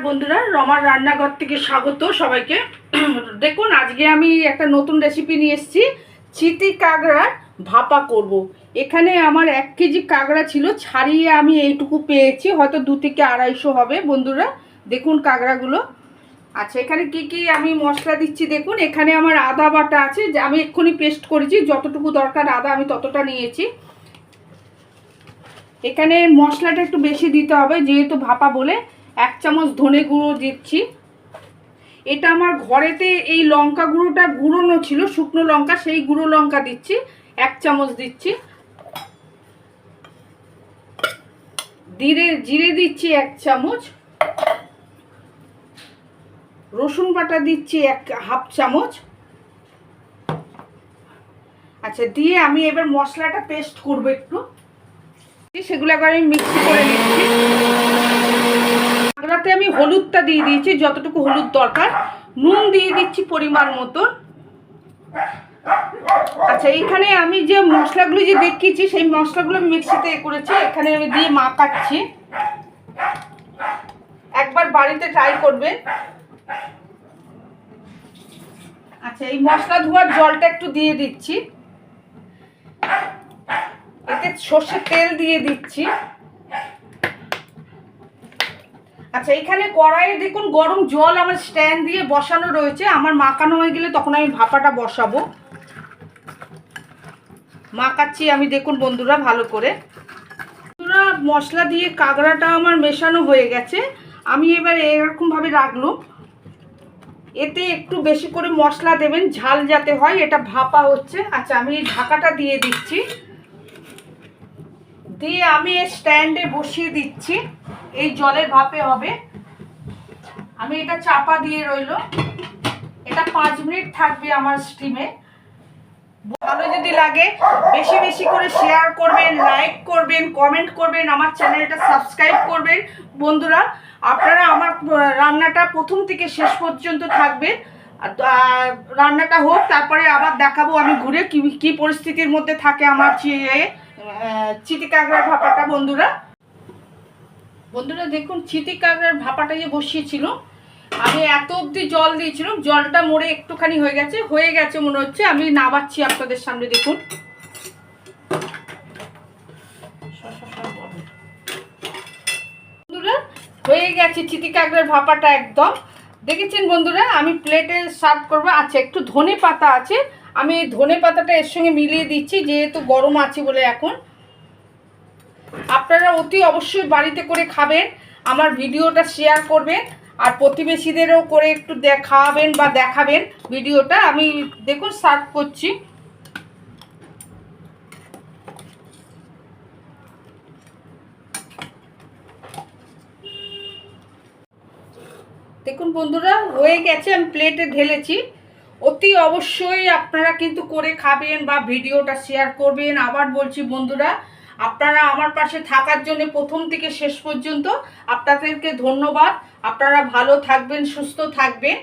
বন্ধুরা, রমার রান্নাঘর থেকে স্বাগত সবাইকে। দেখুন, আজকে আমি একটা নতুন রেসিপি নিয়ে এসেছি। চিতি কাঁকড়ার ভাপা করব। এখানে আমার 1 কেজি কাঁকড়া ছিল, ছাড়িয়ে আমি এইটুকু পেয়েছি, হয়তো 2 থেকে 250 হবে। বন্ধুরা দেখুন কাঁকড়াগুলো। আচ্ছা, এখানে কি কি আমি মশলা দিচ্ছি দেখুন। এখানে আমার আদা বাটা আছে, যে আমি এক্ষুনি পেস্ট করেছি, যতটুকু দরকার আদা আমি ততটা নিয়েছি। এখানে মশলাটা একটু বেশি দিতে হবে, যেহেতু ভাপা বলে। 1 চামচ ধনে গুঁড়ো দিচ্ছি। এটা আমার ঘরেতে এই লঙ্কা গুঁড়োটা গুঁড়োনো ছিল, শুকনো লঙ্কা, সেই গুঁড়ো লঙ্কা দিচ্ছি, 1 চামচ দিচ্ছি। জিরে দিচ্ছি 1 চামচ। রসুন বাটা দিচ্ছি হাফ চামচ। আচ্ছা, দিয়ে আমি এবার মশলাটা পেস্ট করবো একটু, সেগুলো একবার আমি মিক্সি করে নিচ্ছি। কাঁকড়াতে আমি হলুদটা দিয়ে দিয়েছি, যতটুকু হলুদ দরকার। নুন দিয়ে দিচ্ছি পরিমাণ মতো। আচ্ছা, এইখানে আমি যে মশলাগুলো যে দেখিয়েছি, সেই মশলাগুলো আমি মিক্সিতে করেছি, এখানে আমি দিয়ে মাখাচ্ছি। একবার বাড়িতে ট্রাই করবেন। আচ্ছা, এই মশলা ধোয়ার জলটা একটু দিয়ে দিচ্ছি। এতে সর্ষের তেল দিয়ে দিচ্ছি। আচ্ছা, এখানে কড়াইয়ে দেখুন গরম জল আমার স্ট্যান্ড দিয়ে বসানো রয়েছে। আমার মাখানো হয়ে গেলে তখন আমি ভাপাটা বসাবো। মাখাচ্ছি আমি, দেখুন বন্ধুরা ভালো করে। বন্ধুরা, মশলা দিয়ে কাঁকড়াটা আমার মেশানো হয়ে গেছে। আমি এবার এরকমভাবে রাখলাম। এতে একটু বেশি করে মশলা দেবেন, ঝাল যাতে হয়, এটা ভাপা হচ্ছে। আচ্ছা, আমি ঢাকাটা দিয়ে দিচ্ছি, দিয়ে আমি স্ট্যান্ডে বসিয়ে দিচ্ছি। এই জলের ভাপে হবে। আমি এটা চাপা দিয়ে রইল। এটা 5 মিনিট থাকবে আমার স্টিমে। ভালো যদি লাগে বেশি বেশি করে শেয়ার করবেন, লাইক করবেন, কমেন্ট করবেন, আমার চ্যানেলটা সাবস্ক্রাইব করবেন। বন্ধুরা, আপনারা আমার রান্নাটা প্রথম থেকে শেষ পর্যন্ত থাকবেন। রান্নাটা হোক, তারপরে আবার দেখাবো আমি ঘুরে কি পরিস্থিতির মধ্যে থাকে আমার চিতি কাঁকড়ার ভাপাটা। বন্ধুরা দেখুন, চিতি কাঁকড়ার ভাপাটা যে বসিয়েছিল, আমি এত অবধি জল দিয়েছিলাম, জলটা মরে একটুখানি হয়ে গেছে মনে হচ্ছে। আমি নাবাচ্ছি আপনাদের সামনে, দেখুন। বন্ধুরা, হয়ে গেছে চিতি কাঁকড়ার ভাপাটা একদম। দেখেছেন বন্ধুরা, আমি প্লেটে সার্ভ করবো। আচ্ছা, একটু ধনে পাতা আছে, আমি ধনে পাতাটা এর সঙ্গে মিলিয়ে দিচ্ছি, যেহেতু গরম আছে বলে। এখন আপনারা অতি অবশ্যই বাড়িতে করে খাবেন, আমার ভিডিওটা শেয়ার করবেন, আর প্রতিবেশীদেরও করে একটু খাওয়াবেন বা দেখাবেন ভিডিওটা। আমি দেখুন সার্ভ করছি। দেখুন বন্ধুরা, হয়ে গেছে, আমি প্লেটে ঢেলেছি। অতি অবশ্যই আপনারা কিন্তু করে খাবেন বা ভিডিওটা শেয়ার করবেন। আবার বলছি বন্ধুরা, আপনারা আমার পাশে থাকার জন্য প্রথম থেকে শেষ পর্যন্ত আপনাদেরকে ধন্যবাদ। আপনারা ভালো থাকবেন, সুস্থ থাকবেন।